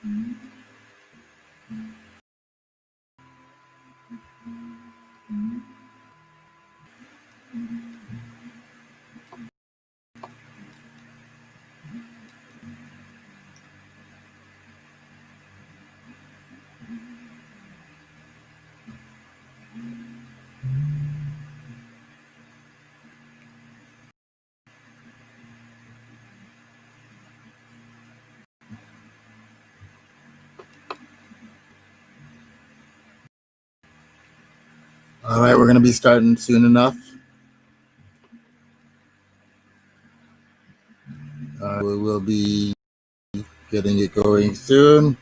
All right, we're going to be starting soon enough. We will be getting it going soon.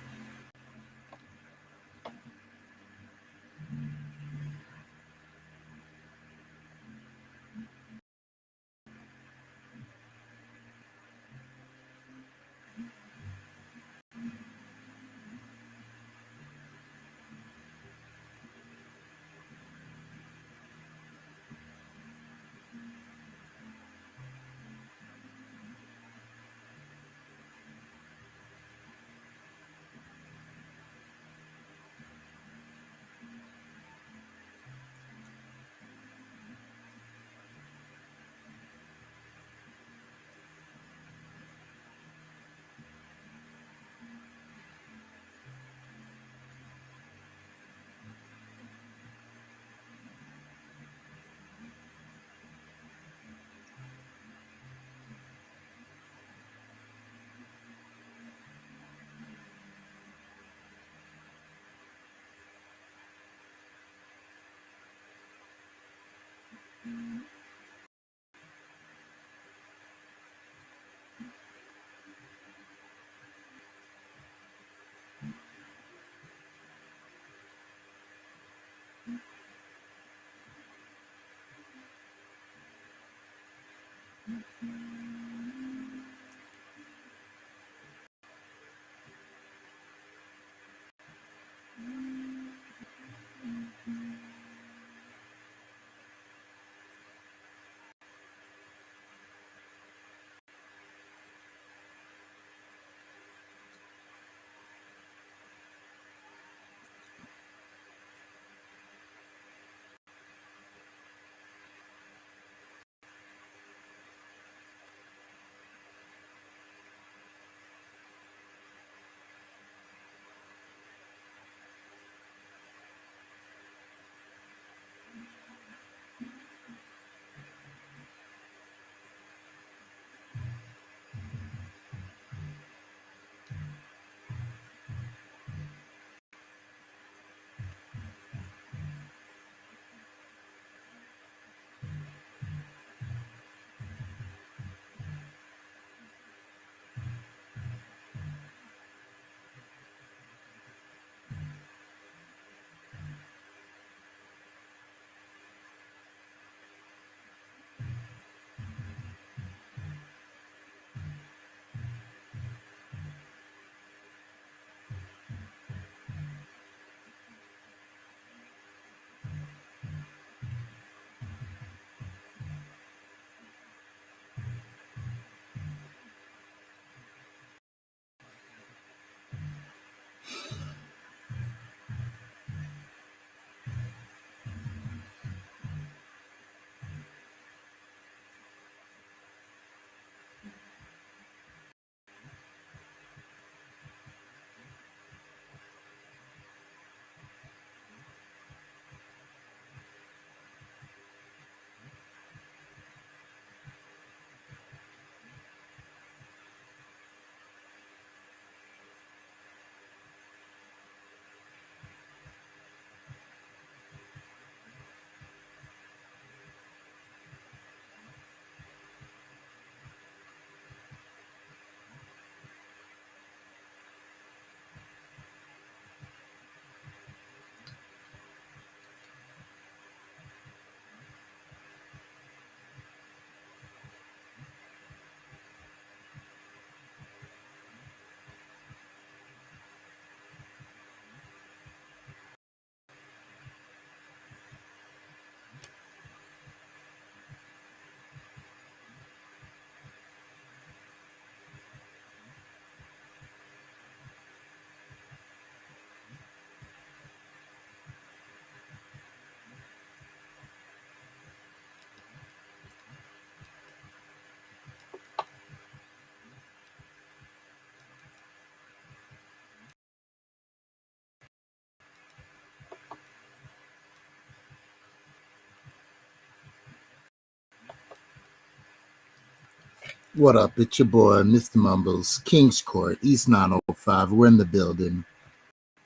What up? It's your boy, Mr. Mumbles, King's Court, East 905. We're in the building.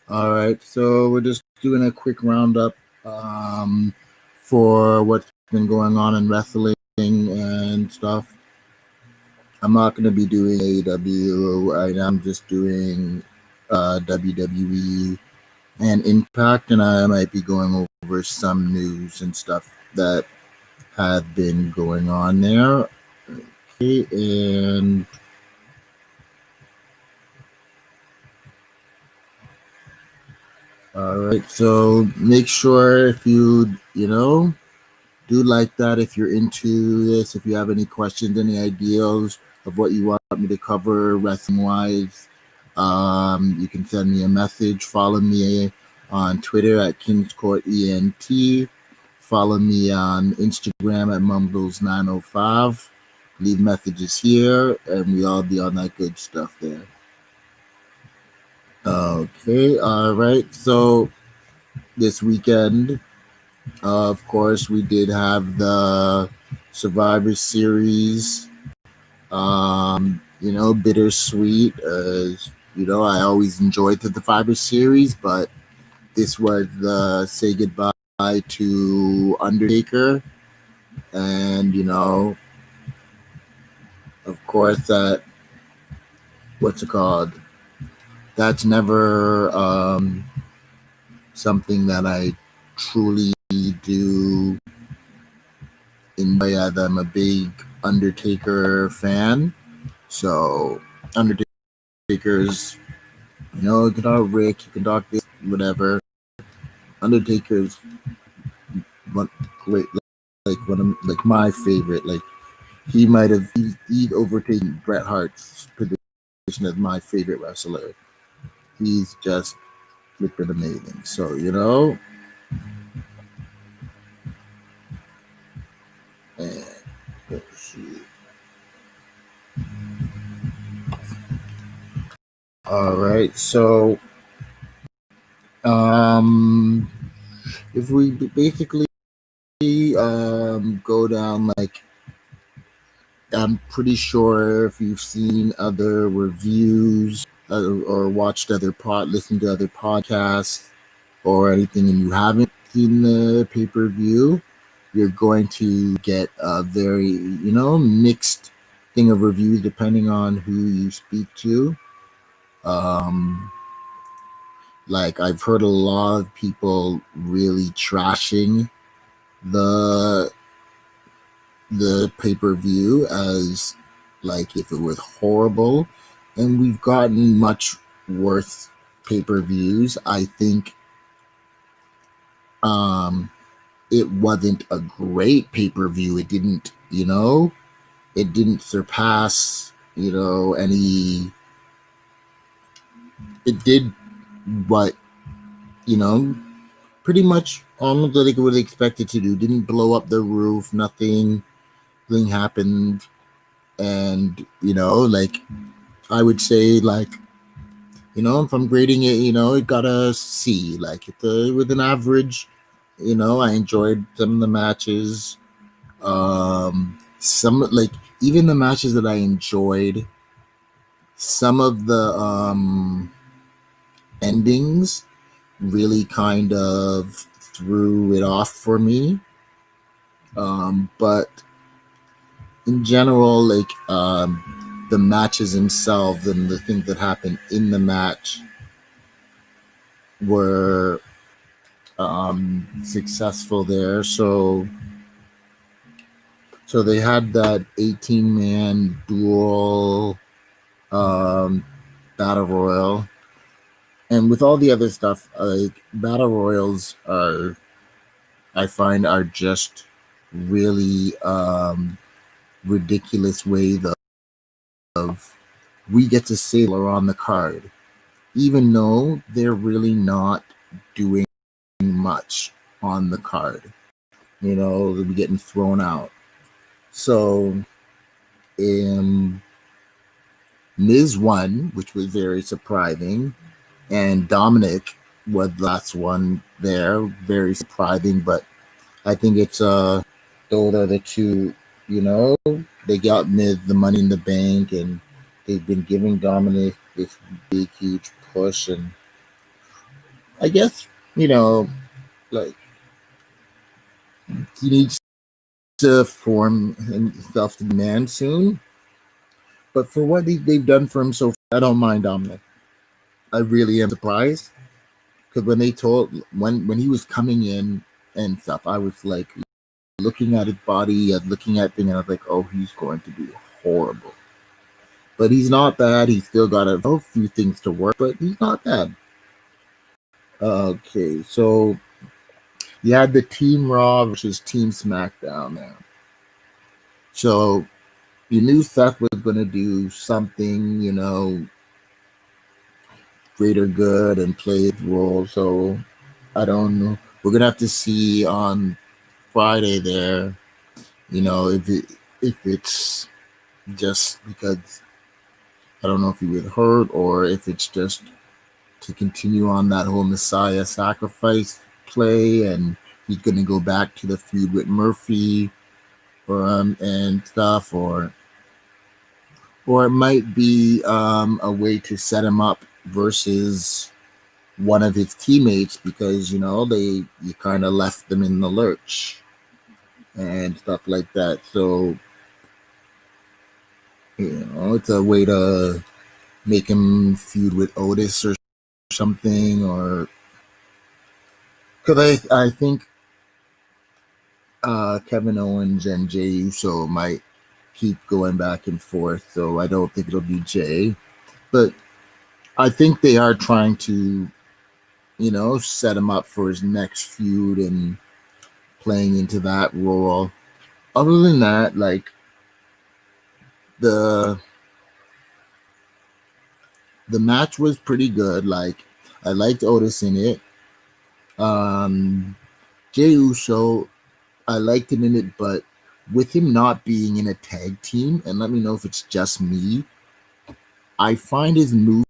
All right, so we're just doing a quick roundup for what's been going on in wrestling and stuff. I'm not going to be doing AEW right now. I'm just doing WWE and Impact, and I might be going over some news and stuff that have been going on there. Okay, and all right, so make sure if you do like that, if you're into this, if you have any questions, any ideas of what you want me to cover wrestling wise, you can send me a message. Follow me on Twitter at KingsCourtENT. Follow me on Instagram at Mumbles905. Leave messages here, and we all be on that good stuff there. Okay, all right. So this weekend, of course, we did have the Survivor Series. Bittersweet. I always enjoyed the Survivor Series, but this was the say goodbye to Undertaker, and of course, that what's it called? That's never something that I truly do enjoy. I'm a big Undertaker fan, so Undertaker's, you can talk Rick, you can talk this, whatever. Undertaker's one great, like my favorite. Like he'd overtaken Bret Hart's position as my favorite wrestler. He's just flipping amazing. So and let's see. All right, so if we basically go down, like, I'm pretty sure if you've seen other reviews or watched listened to other podcasts or anything, and you haven't seen the pay-per-view, you're going to get a very mixed thing of reviews depending on who you speak to. Like, I've heard a lot of people really trashing the pay-per-view as like if it was horrible, and we've gotten much worse pay-per-views. I think it wasn't a great pay-per-view. It didn't surpass any. It did what pretty much almost like it would expect it to do. Didn't blow up the roof. Nothing happened. And like, I would say, like, if I'm grading it, it got a C. Like, with an average. I enjoyed some of the matches. Some, like, even the matches that I enjoyed, some of the endings really kind of threw it off for me. But in general, like, the matches themselves and the things that happened in the match were successful there. So they had that 18-man duel battle royal, and with all the other stuff, like, battle royals I find are just really ridiculous ways of we get to say are on the card, even though they're really not doing much on the card. They'll be getting thrown out. So Miz won, which was very surprising, and Dominic was the last one there, very surprising. But I think it's those are the two you know, they got the Money in the Bank, and they've been giving Dominic this big, huge push. And I guess, you know, like, he needs to form himself to man soon. But for what they've done for him so far, I don't mind Dominic. I really am surprised because when they told when he was coming in and stuff, I was like looking at his body, looking at things, and I was like, oh, he's going to be horrible. But he's not bad. He's still got a few things to work, but he's not bad. Okay, so you had the Team Raw versus Team SmackDown there. So you knew Seth was going to do something, you know, greater good and play his role. So I don't know. We're gonna have to see on Friday there, you know, if it's just because I don't know if he was hurt or if it's just to continue on that whole Messiah sacrifice play, and he's gonna go back to the feud with Murphy or and stuff, or it might be a way to set him up versus one of his teammates because you know you kind of left them in the lurch and stuff like that. So you know, it's a way to make him feud with Otis or something, or because I think Kevin Owens and Jey Uso might keep going back and forth. So I don't think it'll be Jey, but I think they are trying to, you know, set him up for his next feud and playing into that role. Other than that, like the the match was pretty good. Like I liked Otis in it. Um, Jey Uso, I liked him in it, but with him not being in a tag team, and let me know if it's just me, I find his move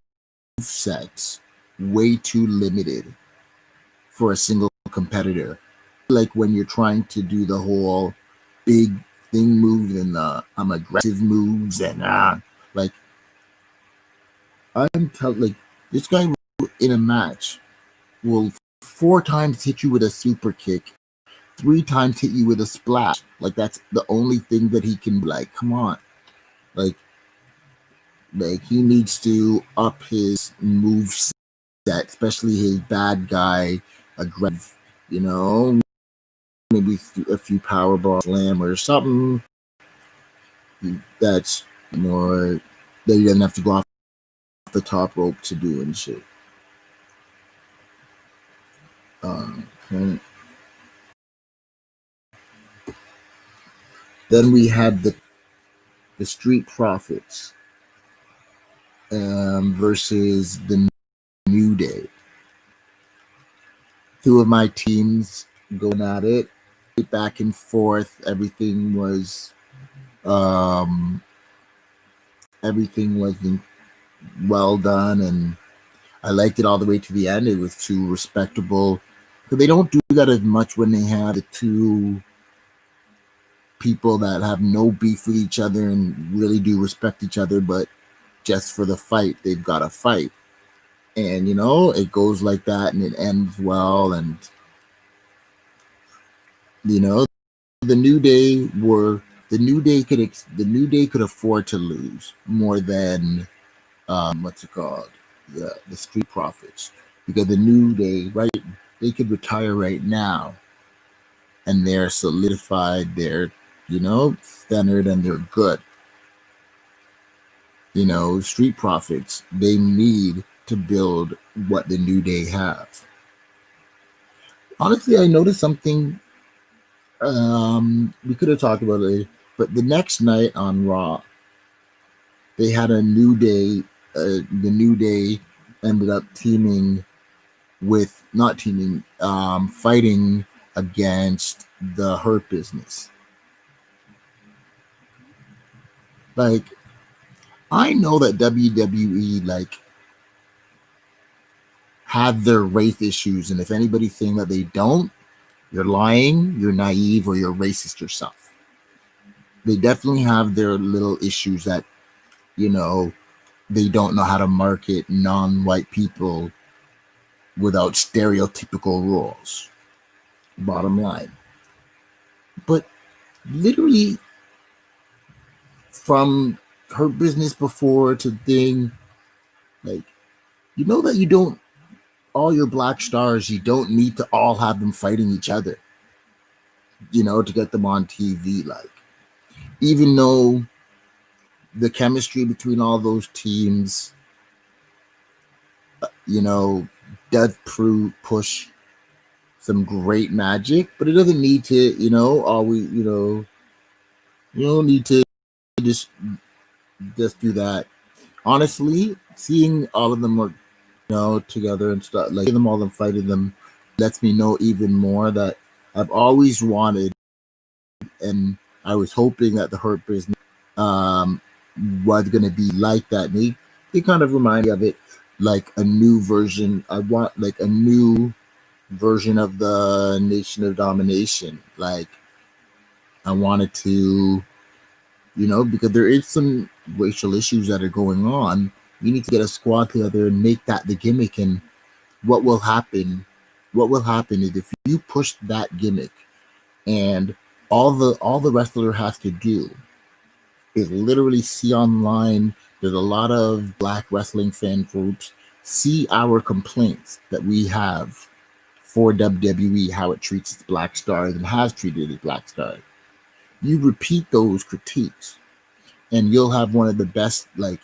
sets way too limited for a single competitor. Like when you're trying to do the whole big thing moves and I'm aggressive moves and like like this guy in a match will 4 times hit you with a super kick, 3 times hit you with a splash. Like that's the only thing that he can. Like, come on, like he needs to up his move set, especially his bad guy aggressive. You know, maybe a few powerball slam or something that's more that he doesn't have to go off the top rope to do and shit. And then we had the Street Profits versus the New Day. 2 of my teams going at it, back and forth. Everything was well done, and I liked it all the way to the end. It was too respectable because they don't do that as much when they have the 2 people that have no beef with each other and really do respect each other, but just for the fight, they've got to fight. And you know, it goes like that and it ends well. And you know, the New Day could afford to lose more than what's it called? The Street Profits. Because the New Day, right, they could retire right now and they're solidified, they're, you know, centered and they're good. You know, Street Profits, they need to build what the New Day have. Honestly, I noticed something we could have talked about it, but the next night on Raw, they had a New Day. The New Day ended up fighting against the Hurt Business. Like, I know that WWE like have their race issues, and if anybody's saying that they don't, you're lying, you're naive, or you're racist yourself. they definitely have their little issues that, you know, they don't know how to market non-white people without stereotypical roles. Bottom line. But literally, from her business before to thing, like, you know that you don't, all your black stars, you don't need to all have them fighting each other, to get them on TV. Like, even though the chemistry between all those teams, you know, does push some great magic, but it doesn't need to, always, you don't need to just just do that. Honestly, seeing all of them work, together and stuff, like them all them fighting them, lets me know even more that I've always wanted, and I was hoping that the Hurt Business um was gonna be like that. And they kind of remind me of it, like a new version. I want like a new version of the Nation of Domination. Like, I wanted to, because there is some racial issues that are going on. You need to get a squad together and make that the gimmick. And what will happen? What will happen is if you push that gimmick, and all the wrestler has to do is literally see online. There's a lot of black wrestling fan groups. See our complaints that we have for WWE, how it treats its black stars and has treated its black stars. You repeat those critiques, and you'll have one of the best, like,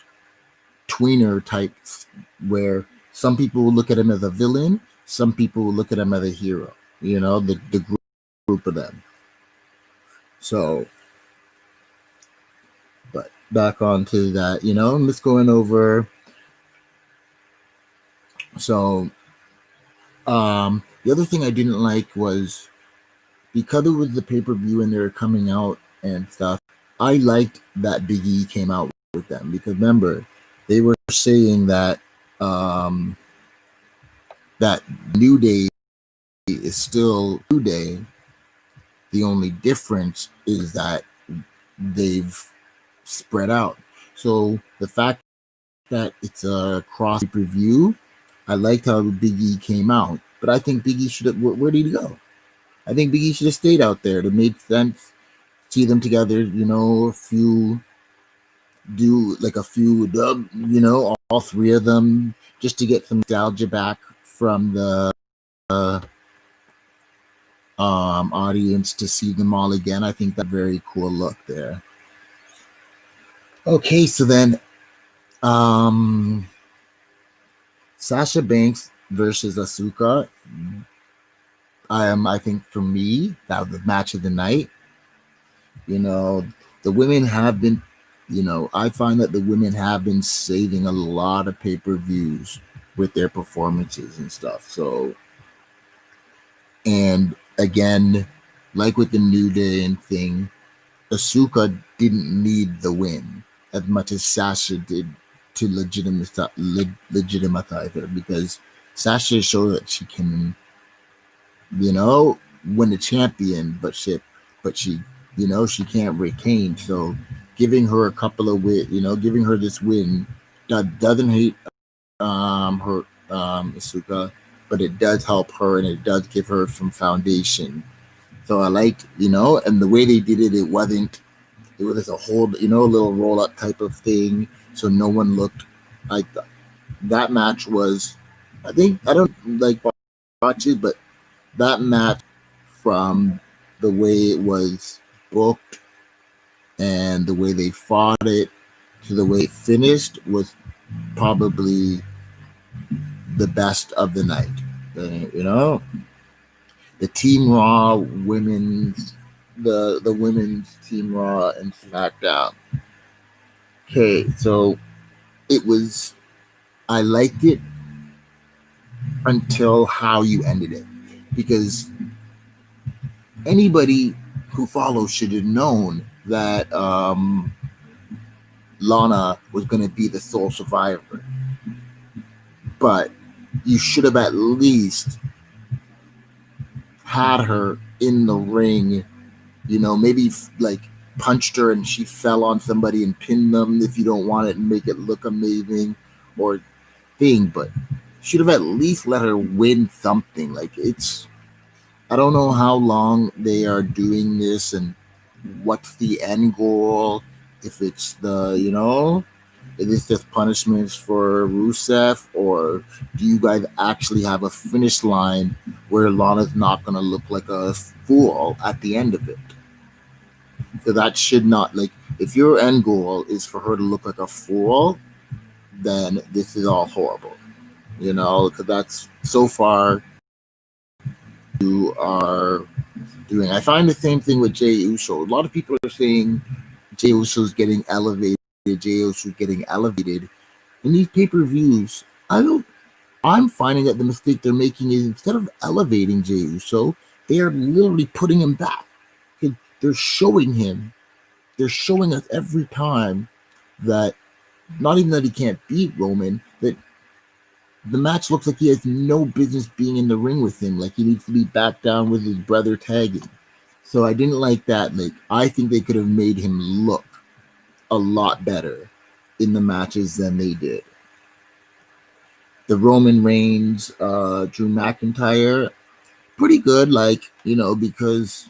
tweener types, where some people will look at him as a villain, some people will look at him as a hero. The group of them. So, but back onto that, I'm just going over. So, the other thing I didn't like was, because it was the pay-per-view and they were coming out and stuff, I liked that Big E came out with them, because remember, they were saying that that New Day is still New Day. The only difference is that they've spread out. So the fact that it's a cross pay-per-view, I liked how Big E came out, but I think Big E should have. Where did he go? I think Big E should have stayed out there. It made sense. See them together. A few, do like a few, all three of them, just to get some nostalgia back from the audience, to see them all again. I think that very cool look there. Okay, so then Sasha Banks versus Asuka. I think for me, that was the match of the night. The women have been, I find that the women have been saving a lot of pay-per-views with their performances and stuff. So, and again, like with the New Day and thing, Asuka didn't need the win as much as Sasha did to legitimize her, because Sasha showed that she can, win the champion, but she she can't retain. So giving her a couple of giving her this win that doesn't hate her Asuka, but it does help her, and it does give her some foundation. So I liked, and the way they did it, it was just a whole, little roll up type of thing. So no one looked like that match was, I don't like watch it, but that match, from the way it was booked and the way they fought it to the way it finished, was probably the best of the night. The Team Raw women's, the women's Team Raw and SmackDown. Okay, so it was, I liked it until how you ended it, because anybody who follows should have known that Lana was going to be the sole survivor, but you should have at least had her in the ring, maybe like punched her and she fell on somebody and pinned them if you don't want it and make it look amazing or thing, but should have at least let her win something. Like, it's, I don't know how long they are doing this and what's the end goal. If it's the, is this just punishments for Rusev, or do you guys actually have a finish line where Lana's not going to look like a fool at the end of it? So that should not, like, if your end goal is for her to look like a fool, then this is all horrible, because that's so far you are doing. I find the same thing with Jey Uso. A lot of people are saying Jey Uso's getting elevated. Jey Uso's getting elevated in these pay-per-views. I'm finding that the mistake they're making is, instead of elevating Jey Uso, they are literally putting him back. They're showing him. They're showing us every time that not even that he can't beat Roman, that the match looks like he has no business being in the ring with him. Like, he needs to be back down with his brother tagging. So I didn't like that. Like, I think they could have made him look a lot better in the matches than they did. The Roman Reigns, Drew McIntyre, pretty good. Like, because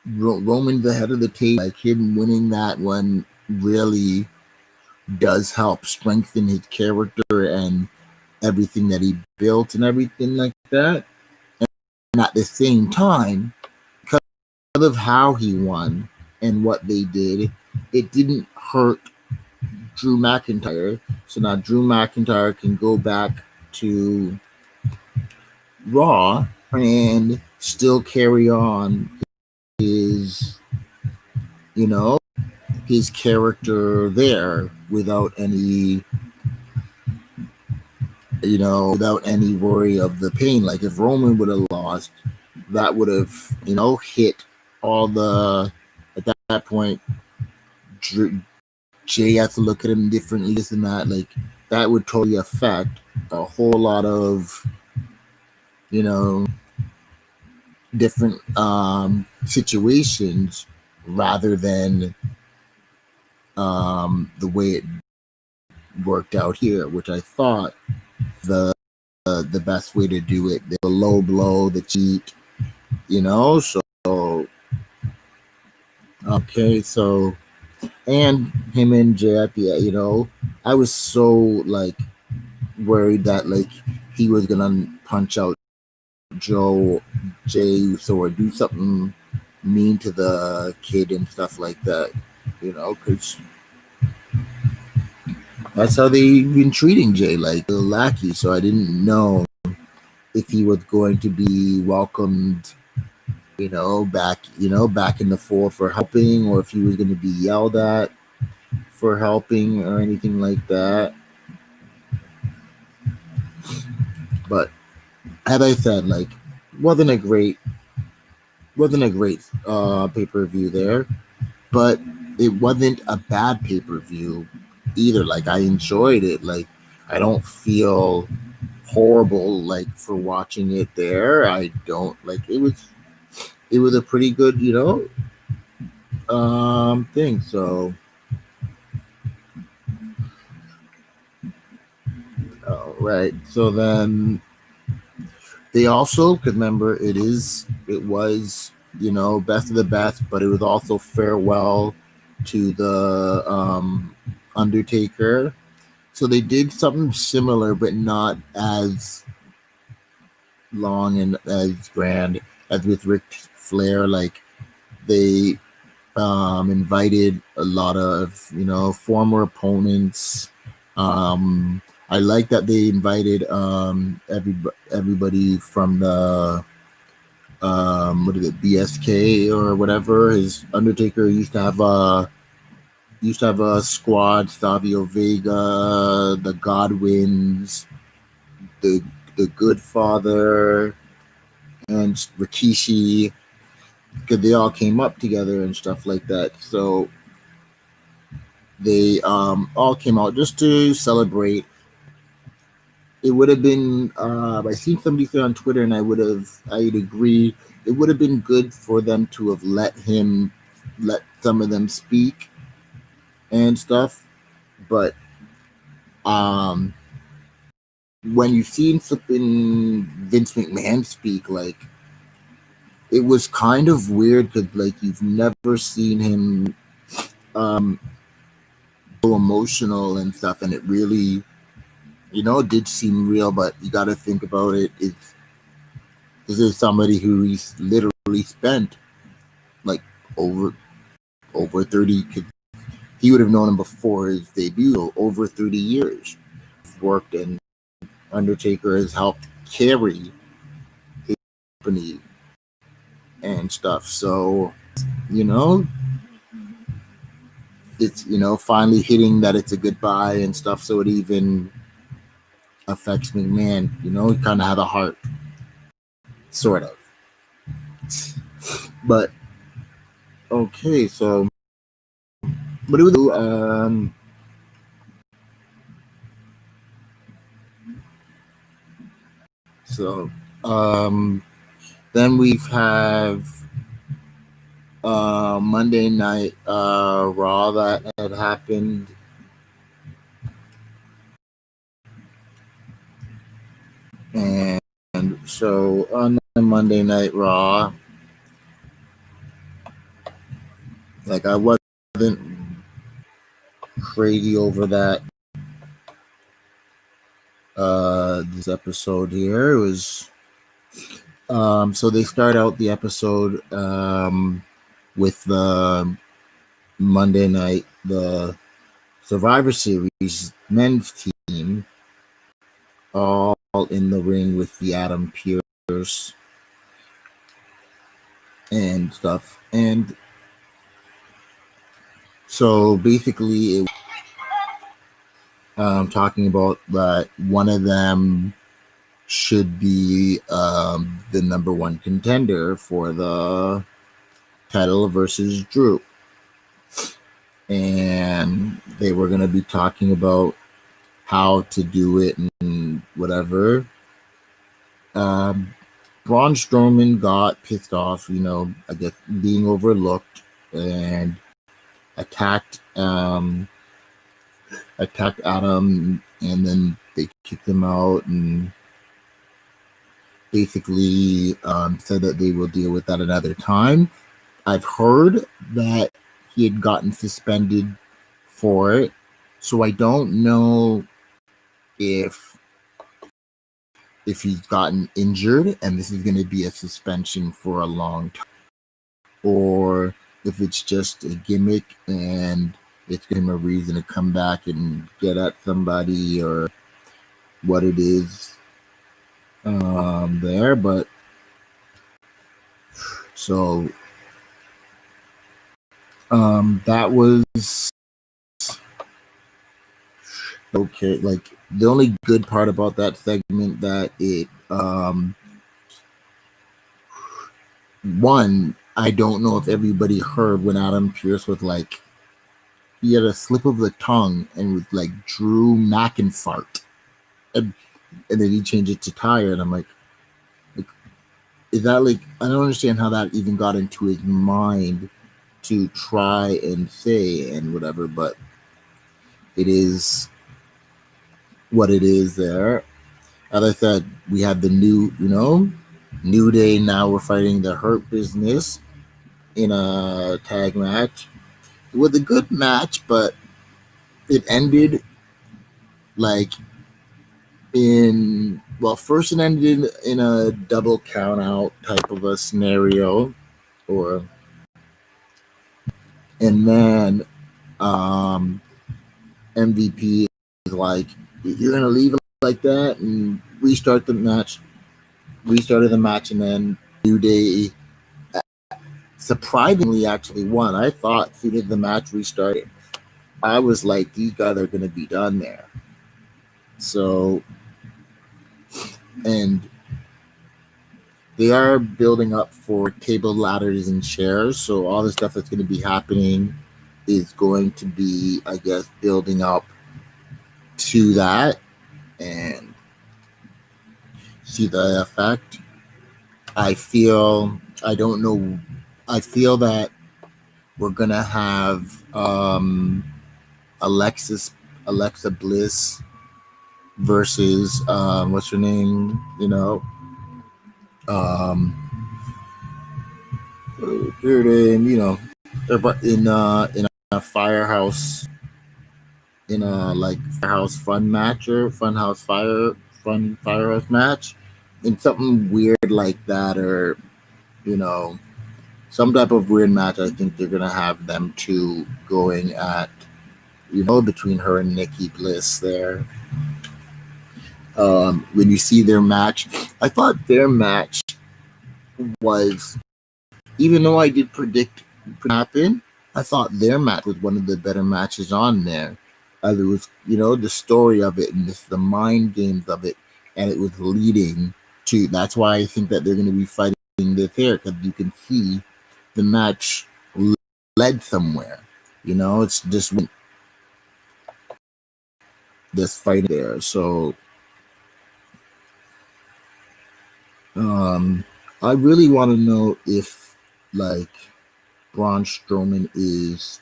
Roman's the head of the table. Like, him winning that one really does help strengthen his character and everything that he built and everything like that. And at the same time, because of how he won and what they did, it didn't hurt Drew McIntyre. So now Drew McIntyre can go back to Raw and still carry on his, his character there without any, without any worry of the pain. Like, if Roman would have lost, that would have, hit all the, at that point, Jay has to look at him differently, this and that. Like, that would totally affect a whole lot of, different situations, rather than the way it worked out here, which I thought the best way to do it. The low blow, the cheat, so okay, so, and him and Jay at the, I was so, like, worried that, like, he was gonna punch out Jay Uso or do something mean to the kid and stuff like that, because that's how they've been treating Jay, like a lackey. So I didn't know if he was going to be welcomed, back in the fold for helping, or if he was going to be yelled at for helping or anything like that. But as I said, like, wasn't a great pay-per-view there, but it wasn't a bad pay-per-view either. Like, I enjoyed it. Like, I don't feel horrible, like, for watching it there. I don't, like, it was a pretty good, thing. So all right, so then they also, because remember, it was, best of the best, but it was also farewell to the Undertaker. So they did something similar, but not as long and as grand as with Ric Flair. Like, they invited a lot of, former opponents. I like that they invited everybody from the what is it, BSK or whatever. His Undertaker used to have a squad: Savio Vega, the Godwins, the Good Father, and Rikishi, because they all came up together and stuff like that. So they all came out just to celebrate it would have been. I seen somebody say on Twitter, and I'd agree. It would have been good for them to have let some of them speak and stuff. But um, when you've seen flipping Vince McMahon speak, like it was kind of weird because like you've never seen him so emotional and stuff, and it really, did seem real. But you got to think about it. This is somebody who he's literally spent like over over 30. He would have known him before his debut, so over 30 years. Worked, and Undertaker has helped carry his company and stuff. So, you know, it's, finally hitting that it's a goodbye and stuff. So it even affects McMahon. He kind of had a heart, sort of. But okay, so what do we do? So then we have Monday night Raw that had happened. And so on the Monday night Raw, like I wasn't crazy over that this episode here. It was so they start out the episode with the Monday night, the Survivor Series men's team, all in the ring with the Adam Pearce and stuff. And so basically, it, talking about that one of them should be the number one contender for the title versus Drew. And they were going to be talking about how to do it and whatever. Braun Strowman got pissed off, I guess being overlooked, and attacked Adam, and then they kicked him out and basically said that they will deal with that another time. I've heard that he had gotten suspended for it, so I don't know if he's gotten injured and this is going to be a suspension for a long time, or if it's just a gimmick and it's giving him a reason to come back and get at somebody, or what it is there. But so that was okay. Like the only good part about that segment that it one, I don't know if everybody heard when Adam Pearce was like, he had a slip of the tongue and was like Drew McInfart, and then he changed it to Tire, and I'm like, is that like, I don't understand how that even got into his mind to try and say and whatever, but it is what it is there. As I said, we have the New Day. Now we're fighting the Hurt Business in a tag match. It was a good match, but it ended like first it ended in a double count out type of a scenario, and then MVP is like, you're gonna leave it like that and restarted the match, and then New Day surprisingly actually won. I thought as soon as the match restarted, I was like, these guys are gonna be done there. So, and they are building up for table, ladders, and chairs. So all the stuff that's going to be happening is going to be, I guess, building up to that. And see the effect. I don't know. I feel that we're gonna have Alexis Alexa Bliss versus what's her name? Um, her name. In a firehouse in a like firehouse fun match or fun firehouse match, in something weird like that, or you know some type of weird match. I think they're gonna have them two going at between her and Nikki Bliss there. When you see their match, I thought their match was, even though I did predict it happen, I thought their match was one of the better matches on there. It was, the story of it and just the mind games of it, and it was leading to. That's why I think that they're going to be fighting this here, because you can see the match led somewhere. It's just this fight there. So, I really want to know if like Braun Strowman is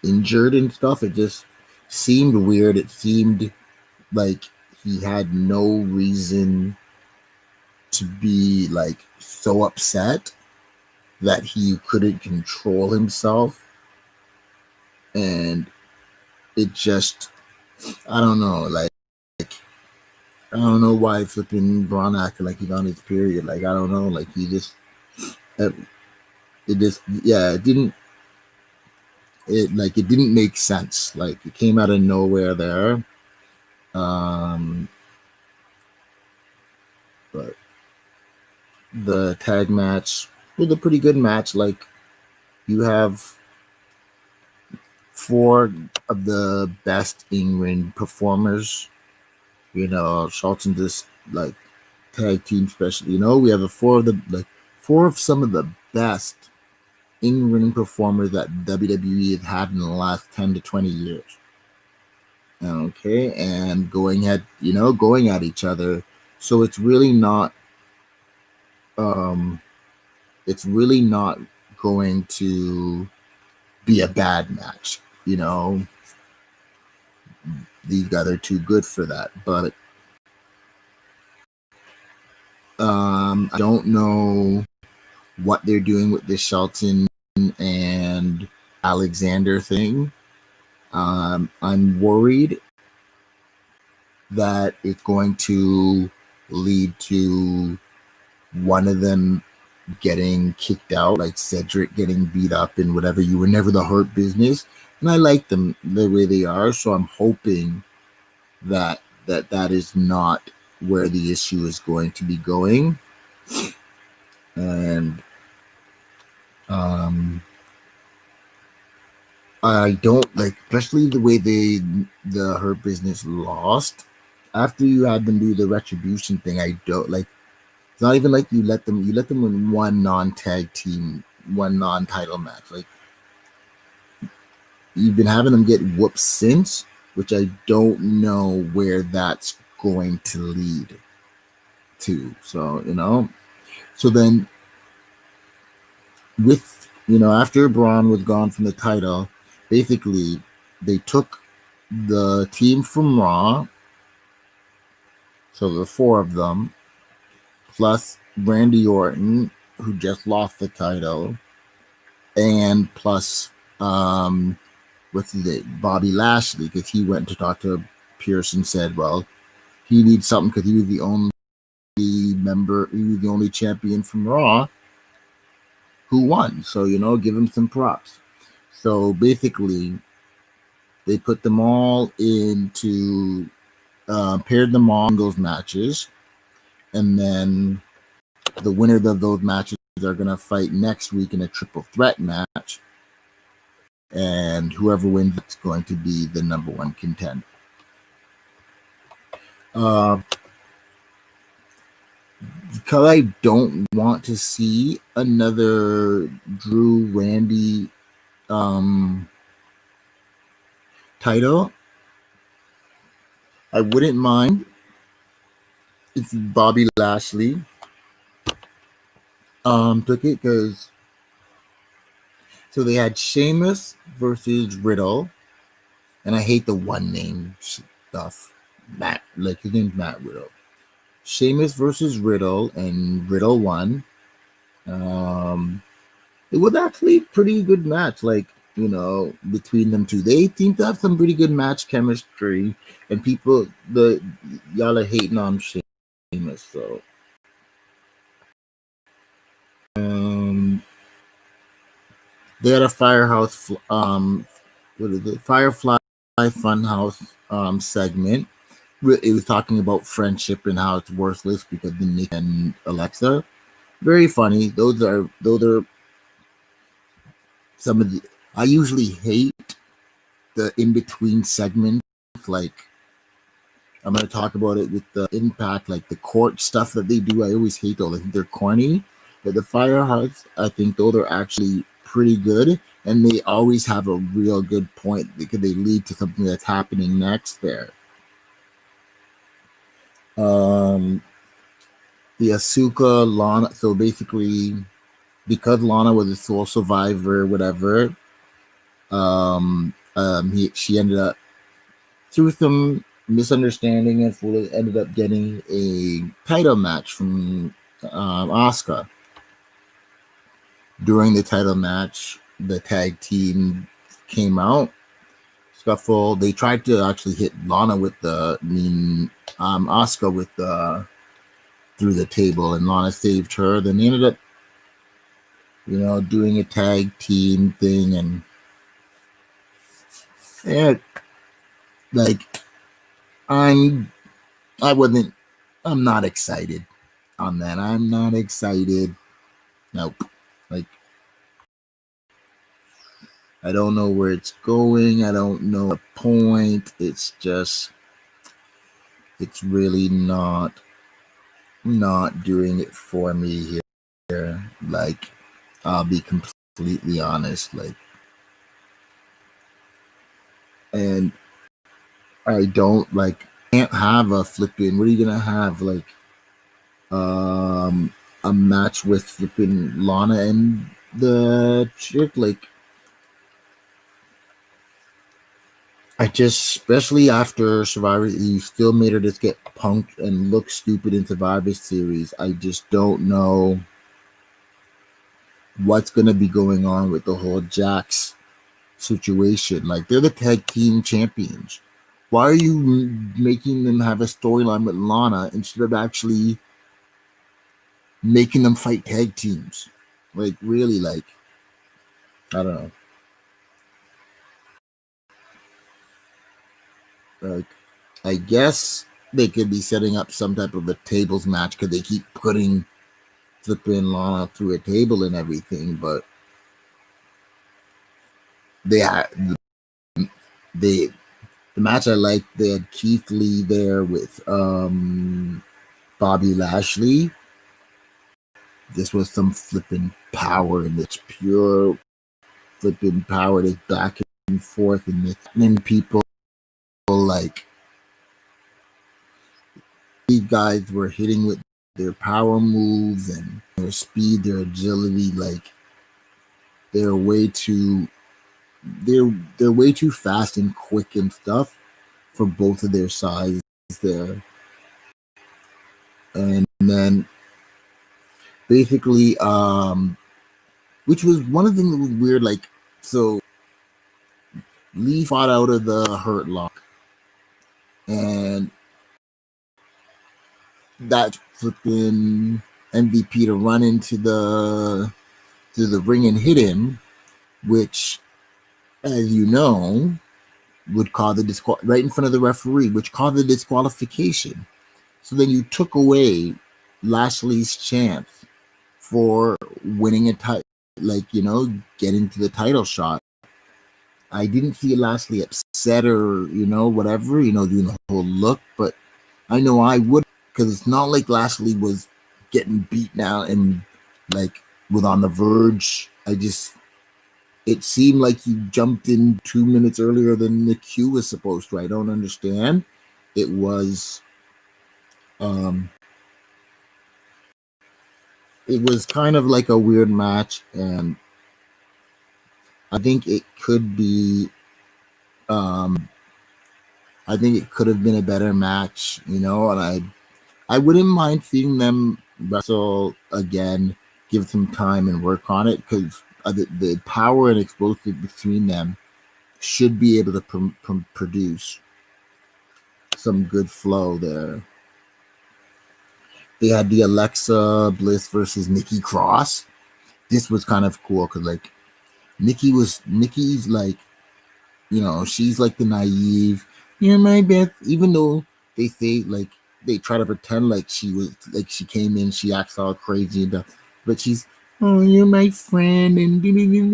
injured and stuff. It just seemed weird. It seemed like he had no reason to be like so upset that he couldn't control himself. And it just, I don't know, like, I don't know why flipping Braun acting like he's on his period. Like, I don't know, like he just, it just, yeah, it didn't make sense. Like, it came out of nowhere there. But the tag match was a pretty good match. Like, you have four of the best in-ring performers. Shelton just like tag team special. We have four of some of the best in-ring performers that WWE has had in the last 10 to 20 years. Okay, and going at each other. So it's really not going to be a bad match. These guys are too good for that. But I don't know what they're doing with this Shelton and Alexander thing. I'm worried that it's going to lead to one of them getting kicked out, like Cedric getting beat up and whatever. You were never the Hurt Business, and I like them the way they are. So I'm hoping that is not where the issue is going to be going. And I don't like, especially the way the Hurt Business lost after you had them do the retribution thing. I don't like. It's not even like you let them win one non-tag team, one non-title match. Like, you've been having them get whooped since, which I don't know where that's going to lead to. So, so then with, after Braun was gone from the title, basically they took the team from Raw, so the four of them, plus Randy Orton, who just lost the title, and plus what's his name, Bobby Lashley, because he went to talk to Pierce and said, well, he needs something because he was the only champion from Raw who won. So, give him some props. So basically, they put them all into, paired them all in those matches, and then the winners of those matches are going to fight next week in a triple threat match, and whoever wins is going to be the number one contender. Because I don't want to see another Drew Randy title, I wouldn't mind It's Bobby Lashley took it because so they had Sheamus versus Riddle, and I hate the one name stuff. Matt, like his name's Matt Riddle. Sheamus versus Riddle, and Riddle won. Um, it was actually a pretty good match. Like, between them two, they seem to have some pretty good match chemistry. And y'all are hating on Sheamus, so they had a Firehouse, what is it? Firefly Funhouse segment. It was talking about friendship and how it's worthless because of Nick and Alexa. Very funny. Those are some of the. I usually hate the in between segments. Like I'm gonna talk about it with the Impact, like the court stuff that they do. I always hate those. I think they're corny. But the Firehouse, I think those are actually pretty good, and they always have a real good point because they lead to something that's happening next there. The Asuka Lana. So basically, because Lana was a sole survivor, whatever, she ended up through some misunderstanding and ended up getting a title match from Asuka. During the title match, the tag team came out, scuffle. They tried to actually hit Lana with Asuka with the through the table, and Lana saved her. Then they ended up, doing a tag team thing, and yeah, like I'm not excited on that. I'm not excited. Nope. Like I don't know where it's going. I don't know the point. It's really not doing it for me here. Like I'll be completely honest. Like, and I don't can't have a flipping. What are you gonna have a match with flipping Lana and the chick? Like I just, especially after Survivor, you still made her just get punked and look stupid in Survivor Series. I just don't know what's gonna be going on with the whole Jax situation. Like they're the tag team champions. Why are you making them have a storyline with Lana instead of actually making them fight tag teams? Like really, I don't know. Like I guess they could be setting up some type of a tables match because they keep putting flipping Lana through a table and everything, but they had they the match I liked. They had Keith Lee there with Bobby Lashley. This was some flipping power, and it's pure flipping power. That's back and forth, and then people like these guys were hitting with their power moves and their speed, their agility. Like they're way too they're way too fast and quick and stuff for both of their size there. And then basically, which was one of the things that was weird, like so Lee fought out of the Hurt Lock, and that flipping MVP to run into the ring and hit him, which, as you know, would cause the right in front of the referee, which caused the disqualification. So then you took away Lashley's chance for winning a title, getting to the title shot. I didn't see Lashley upset or whatever, doing the whole look, but I know I would, because it's not like Lashley was getting beat now and was on the verge. It seemed like he jumped in 2 minutes earlier than the queue was supposed to. I don't understand. It was it was kind of like a weird match, and I think it could be. Um, I think it could have been a better match, and I wouldn't mind seeing them wrestle again, give some time and work on it because the power and explosive between them should be able to produce some good flow there. They had the Alexa Bliss versus Nikki Cross. This was kind of cool because like Nikki's like, she's like the naive, you're my best, even though they say like they try to pretend like she came in, she acts all crazy and stuff, but she's, oh, you're my friend and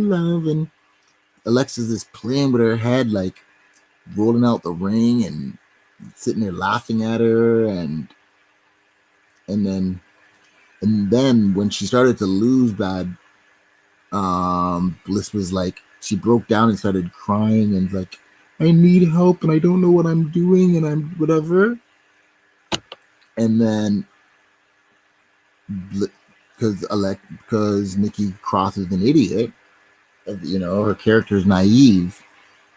love, and Alexa's is playing with her head, like rolling out the ring and sitting there laughing at her, and then when she started to lose bad, Bliss was like, she broke down and started crying and like, I need help and I don't know what I'm doing and I'm whatever. And then because Nikki Cross is an idiot, her character is naive.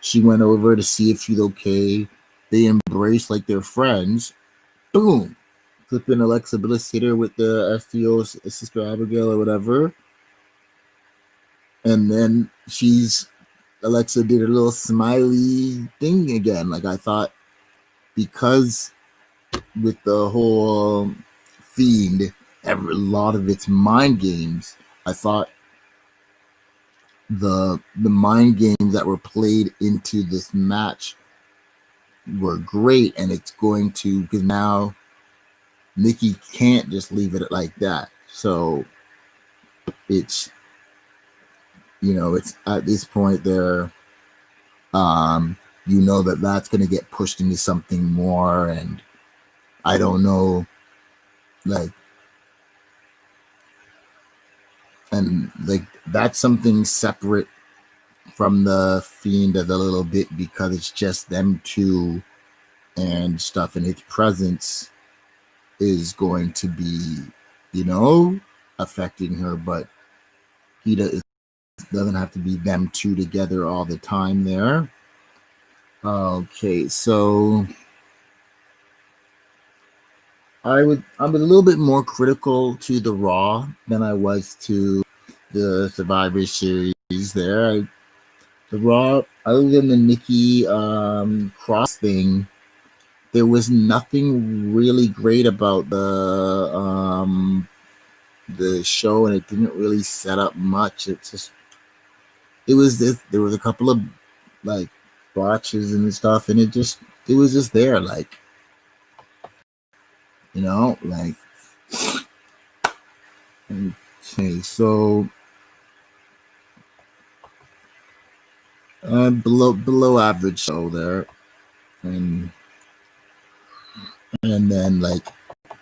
She went over to see if she's okay. They embrace like they're friends. Boom. Flipping Alexa Bliss hit her with the STO, Sister Abigail or whatever. And then Alexa did a little smiley thing again. Like I thought, because with the whole Fiend, a lot of its mind games, I thought the mind games that were played into this match were great, and it's going to, because now Nikki can't just leave it like that. So it's it's at this point there, that's going to get pushed into something more, and I don't know, like, and like that's something separate from the Fiend a little bit, because it's just them two and stuff, and its presence is going to be, affecting her, but doesn't have to be them two together all the time there. Okay, so I was a little bit more critical to the Raw than I was to the Survivor Series there. The Raw, other than the Nikki Cross thing, there was nothing really great about the show, and it didn't really set up much. There was a couple of like botches and stuff, and it was just there, like, like, okay, so below average show there, and then like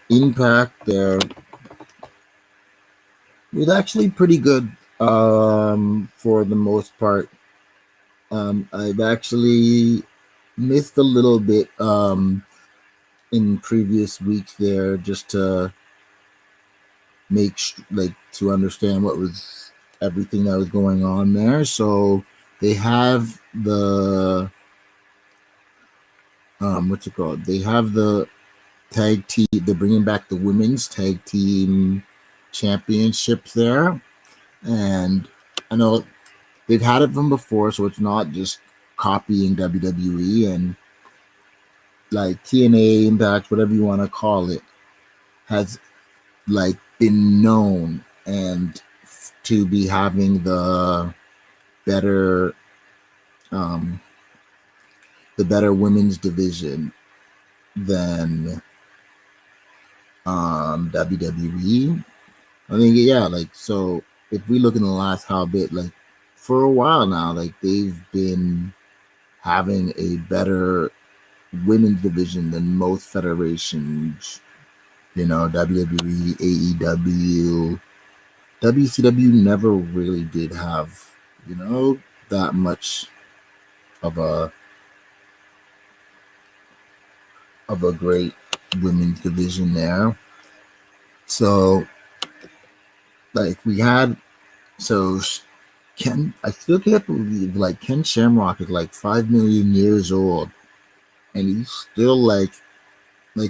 Impact there was actually pretty good for the most part. I've actually missed a little bit in previous weeks there, just to to understand what was everything that was going on there. So they have the what's it called? They have the tag team. They're bringing back the women's tag team championships there, and I know they've had it from before, so it's not just copying WWE, and like TNA, Impact, whatever you want to call it, has like been known and to be having better um the better women's division than WWE. I think, yeah, like, so if we look in the last how bit, like for a while now, like they've been having a better women's division than most federations, WWE, AEW, WCW never really did have, that much of a great women's division there. So like we had so Ken, I still can't believe like Ken Shamrock is like 5 million years old, and he's still like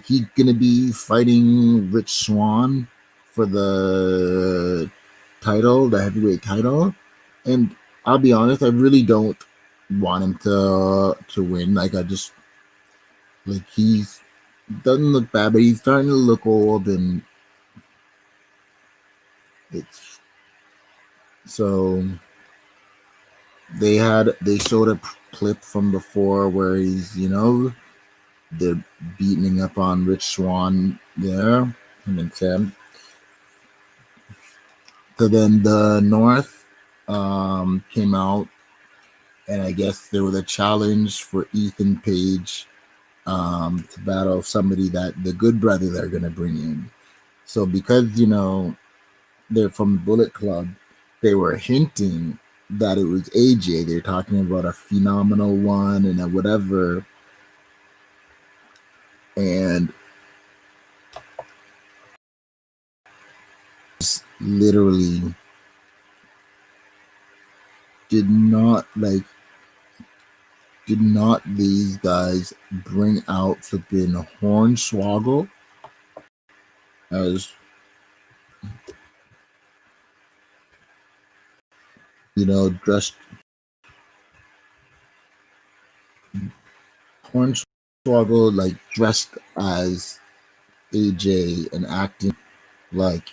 he's gonna be fighting Rich Swan for the title, the heavyweight title. And I'll be honest, I really don't want him to win. Like I just like he's doesn't look bad, but he's starting to look old, and it's so they showed a clip from before where he's they're beating up on Rich Swan there, him and Sam. So then the North came out, and I guess there was a challenge for Ethan Page to battle somebody that the Good Brother they're gonna bring in. So because they're from Bullet Club, they were hinting that it was AJ. They're talking about a phenomenal one and a whatever, and literally did not like did not these guys bring out flipping Hornswoggle as dressed Hornswoggle like dressed as AJ and like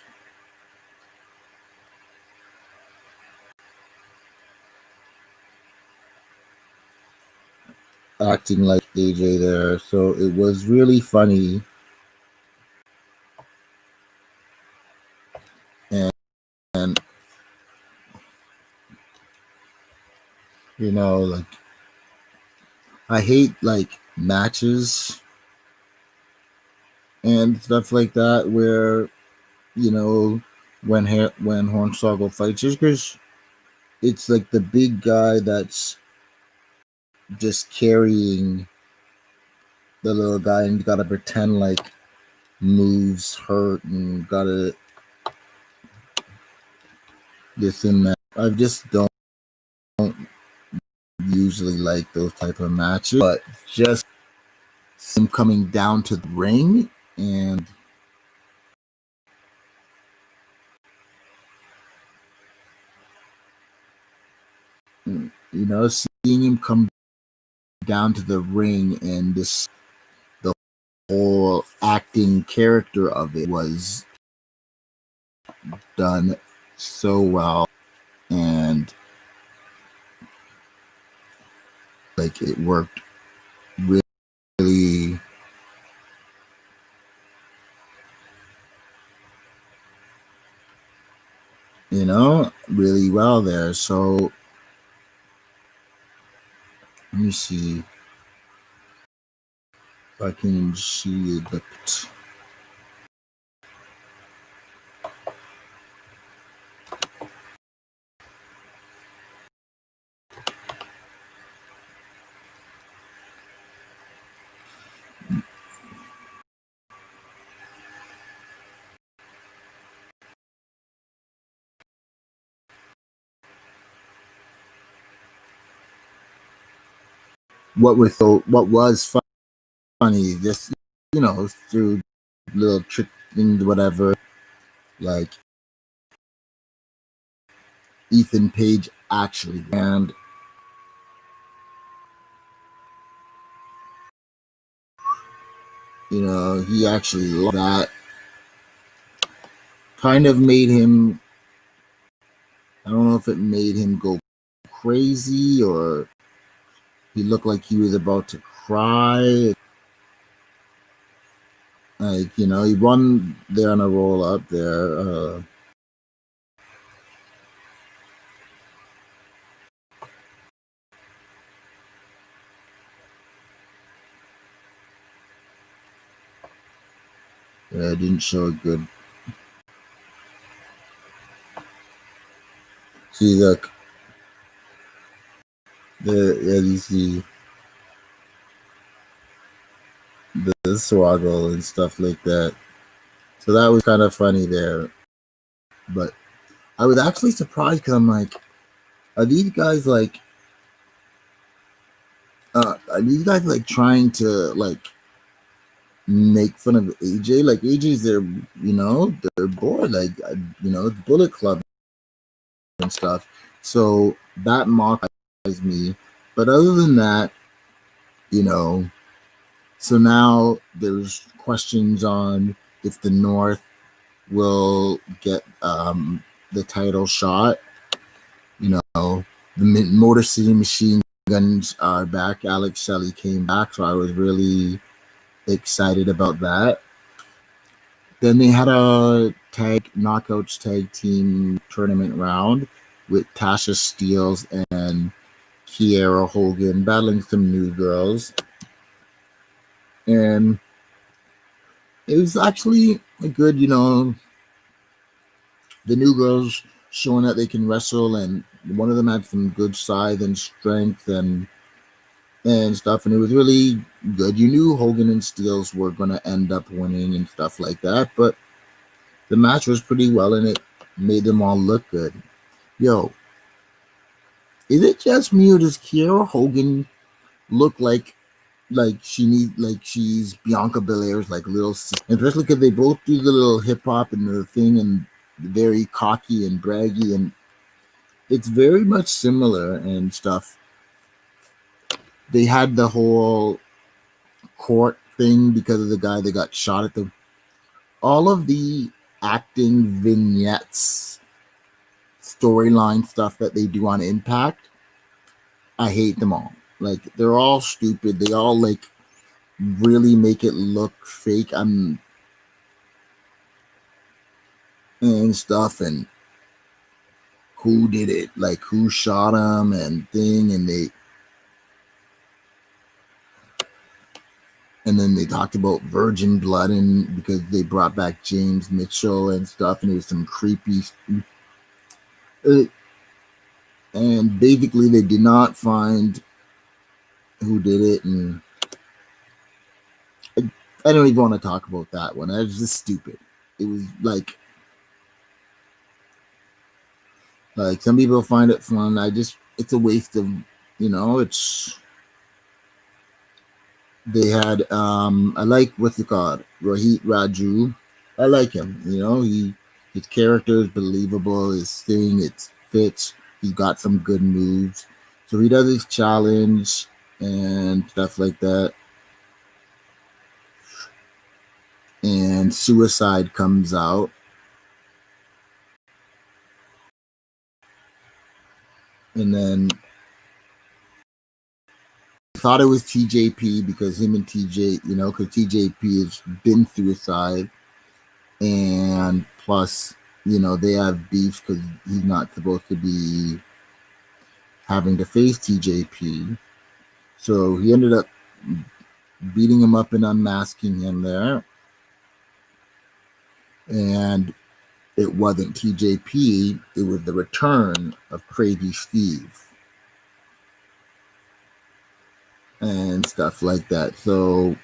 acting like AJ there. So it was really funny, and, and like I hate like matches and stuff like that where when Hornswoggle fights, just because it's like the big guy that's just carrying the little guy, and you gotta pretend like moves hurt and gotta this and that. I just don't usually like those type of matches, but just him coming down to the ring and seeing him come down to the ring, and the whole acting character of it was done so well, and like it worked really really well there. So let me see if I can see the what was funny, just through little trick things, whatever. Like Ethan Page actually, and he actually loved that. Kind of made him. I don't know if it made him go crazy or he looked like he was about to cry. Like he won there on a roll up there. Yeah, didn't show a good. See, look, you see the swaggle and stuff like that. So that was kind of funny there, but I was actually surprised because I'm like, are these guys like, are these guys like trying to like make fun of AJ? Like AJ's their boy, like Bullet Club and stuff. So that mocked me. But other than that, you know, so now there's questions on if the North will get the title shot. You know, the Motor City Machine Guns are back. Alex Shelley came back, so I was really excited about that. Then they had a knockouts tag team tournament round with Tasha Steeles and Kiera Hogan battling some new girls. And it was actually a good, the new girls showing that they can wrestle, and one of them had some good size and strength and stuff, and it was really good. You knew Hogan and Steeles were going to end up winning and stuff like that, but the match was pretty well, and it made them all look good. Yo, is it just me or does Kiera Hogan look like she's Bianca Belair's like little sister? And especially because they both do the little hip hop and the thing and very cocky and braggy, and it's very much similar and stuff. They had the whole court thing because of the guy that got shot at the all of the acting vignettes, storyline stuff that they do on Impact. I hate them all. Like they're all stupid. They all like really make it look fake. And stuff, and who did it, like who shot him and thing, and then they talked about virgin blood, and because they brought back James Mitchell and stuff, and it was some creepy. Uh, and basically, they did not find who did it, and I don't even want to talk about that one. That was just stupid. It was like some people find it fun. It's a waste of, it's. They had I like what's it called, Rohit Raju. I like him. His character is believable. His thing it fits. He's got some good moves. So he does his challenge and stuff like that. And Suicide comes out. And then I thought it was TJP because him and TJ, because TJP has been Suicide. And plus, they have beef because he's not supposed to be having to face TJP. So he ended up beating him up and unmasking him there. And it wasn't TJP, it was the return of Crazy Steve and stuff like that. So,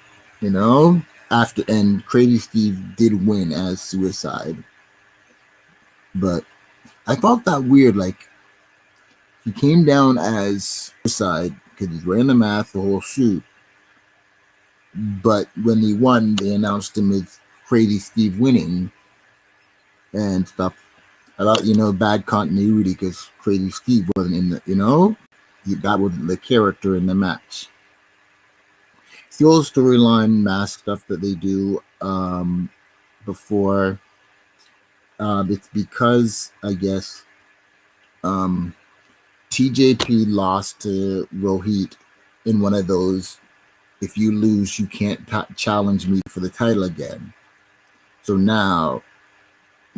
after, and Crazy Steve did win as Suicide. But I felt that weird, like he came down as Suicide because he's wearing the mask, the whole suit. But when he won, they announced him as Crazy Steve winning and stuff. I thought, bad continuity because Crazy Steve wasn't in the, that wasn't the character in the match. It's the old storyline mask stuff that they do before. It's because, I guess, TJP lost to Rohit in one of those, if you lose, you can't challenge me for the title again. So now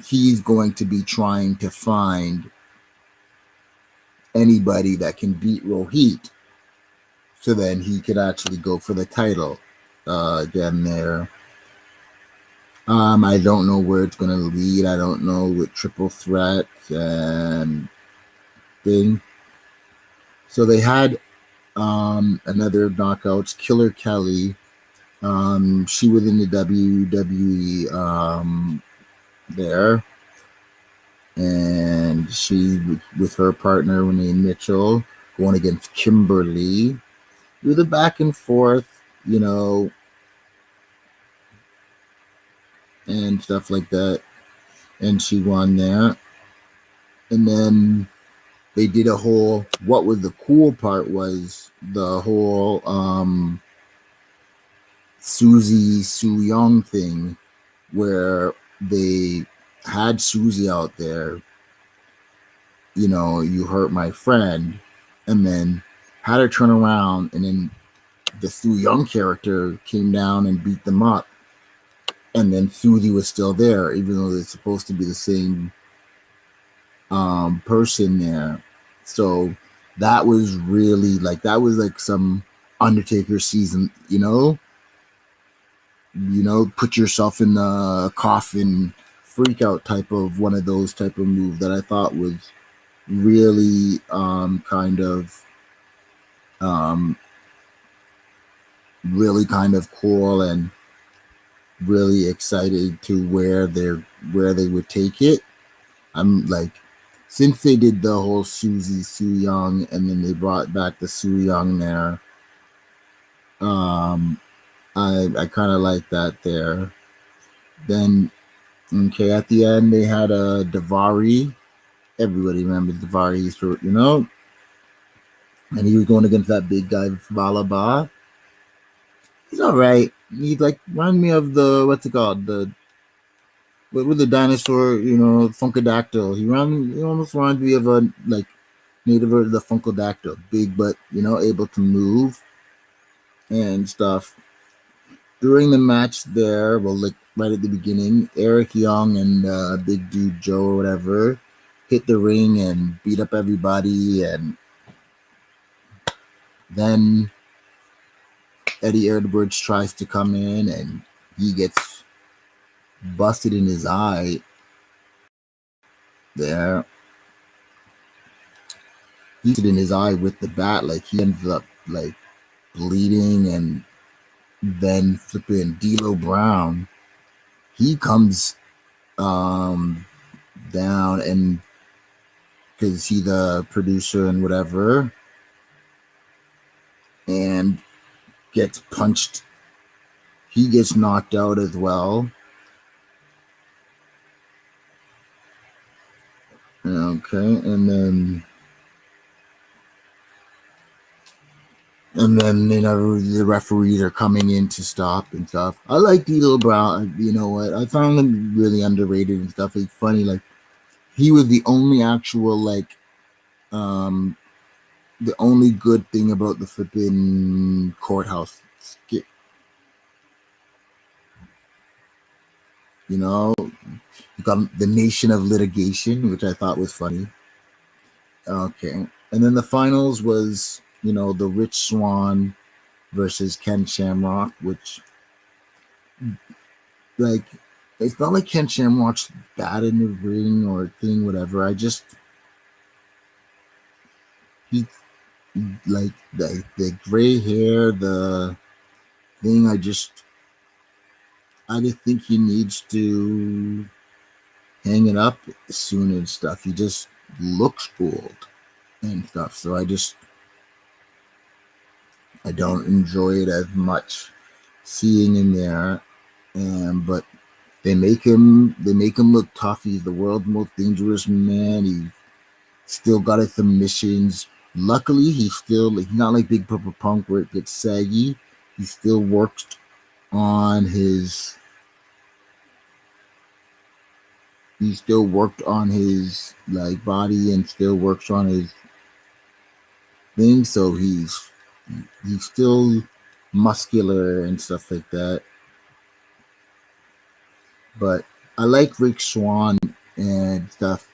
he's going to be trying to find anybody that can beat Rohit, so then he could actually go for the title again there. I don't know where it's going to lead. I don't know with triple threat and thing. So they had another knockouts, Killer Kelly. She was in the WWE there. And and she with her partner named Mitchell going against Kimberly. Do the back and forth, and stuff like that. And she won there. And then they did a whole. What was the cool part was the whole Susie Su Young thing, where they had Susie out there. You hurt my friend, and then had her turn around, and then the Su Young character came down and beat them up, and then Susie was still there, even though they're supposed to be the same person there. So that was really that was like some Undertaker season, put yourself in the coffin freak out type of one of those type of move that I thought was really um, really kind of cool, and really excited to where they would take it. I'm like, since they did the whole Susie Su Young, and then they brought back the Su Young there, I kind of like that there. Then okay, at the end they had a Davari. Everybody remembers Davari. And he was going against that big guy Balaba. He's all right. He remind me of the what's it called, the with the dinosaur, Funkadactyl. He almost reminds me of a native of the Funkadactyl, big but able to move and stuff. During the match there, well, right at the beginning, Eric Young and Big Dude Joe or whatever hit the ring and beat up everybody, and then Eddie Edwards tries to come in and he gets busted in his eye there. He's in his eye with the bat, he ends up bleeding, and then flipping D'Lo Brown, he comes down, and because he's the producer and whatever, and gets punched. He gets knocked out as well. Okay, and then the referees are coming in to stop and stuff. I like D'Lo Brown. You know what? I found him really underrated and stuff. It's funny, he was the only actual the only good thing about the flipping courthouse skit. You got the Nation of Litigation, which I thought was funny. Okay, and then the finals was the Rich Swann versus Ken Shamrock, which it's not like Ken Shamrock's bad in the ring or thing, whatever. I just he the gray hair, the thing. I just think he needs to hang it up soon and stuff. He just looks old and stuff. So I don't enjoy it as much seeing him there. But they make him look tough. He's the world's most dangerous man. He still got his submissions. Luckily, he's not like Big Purple Punk where it gets saggy. He still worked on his body, and still works on his thing. So he's still muscular and stuff like that. But I like Rick Swann and stuff.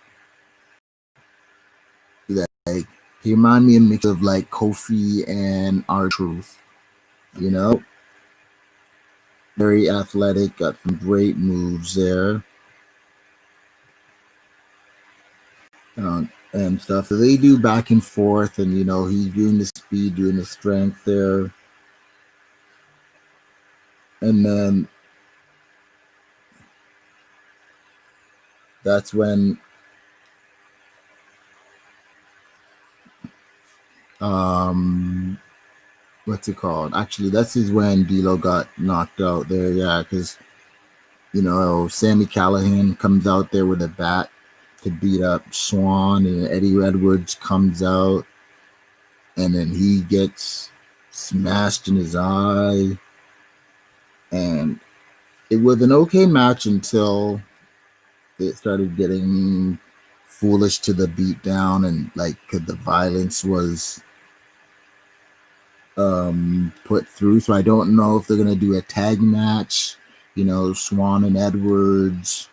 He remind me a mix of Kofi and R-Truth. Very athletic, got some great moves there. And stuff. So they do back and forth, and he's doing the speed, doing the strength there. And then that's when um, what's it called? Actually, this is when D'Lo got knocked out there. Yeah, because Sammy Callahan comes out there with a bat to beat up Swan, and Eddie Edwards comes out, and then he gets smashed in his eye, and it was an okay match until it started getting foolish to the beatdown, and like the violence was put through. So I don't know if they're gonna do a tag match. Swan and Edwards.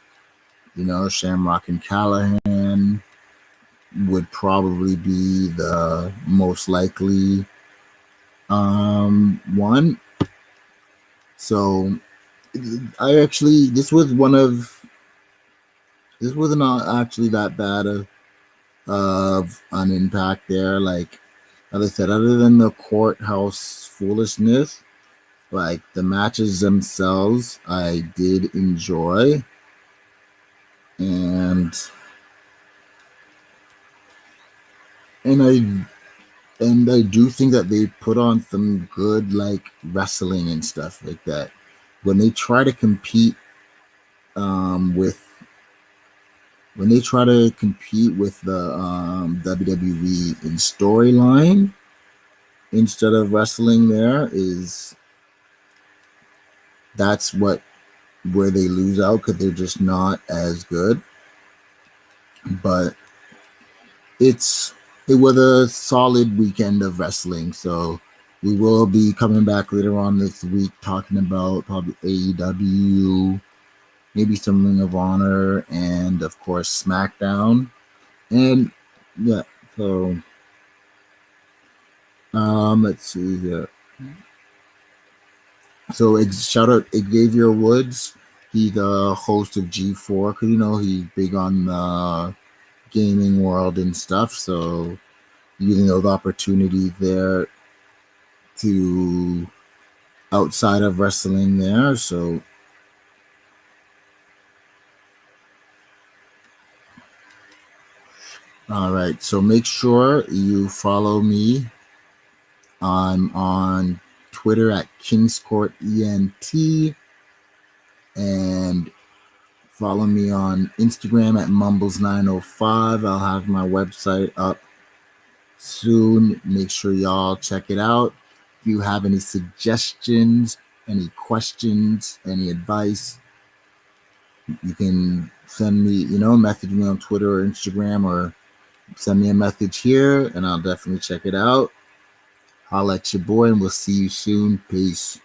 Shamrock and Callahan would probably be the most likely one. So I actually this was not actually that bad of an impact there. Like as I said, other than the courthouse foolishness, like the matches themselves, I did enjoy, and and I do think that they put on some good like wrestling and stuff like that. When they try to compete with the WWE in storyline instead of wrestling, that's where they lose out because they're just not as good. But it was a solid weekend of wrestling, so we will be coming back later on this week talking about probably AEW, maybe some Ring of Honor, and of course SmackDown. And yeah, so let's see here. So shout out Xavier Woods. He's the host of G4 because he's big on the gaming world and stuff. So using those opportunities there to outside of wrestling there. So all right. So make sure you follow me. I'm on Twitter at KingscourtENT, and follow me on Instagram at Mumbles905. I'll have my website up soon. Make sure y'all check it out. If you have any suggestions, any questions, any advice, you can send me, message me on Twitter or Instagram, or send me a message here, and I'll definitely check it out. Holla at your boy, and we'll see you soon. Peace.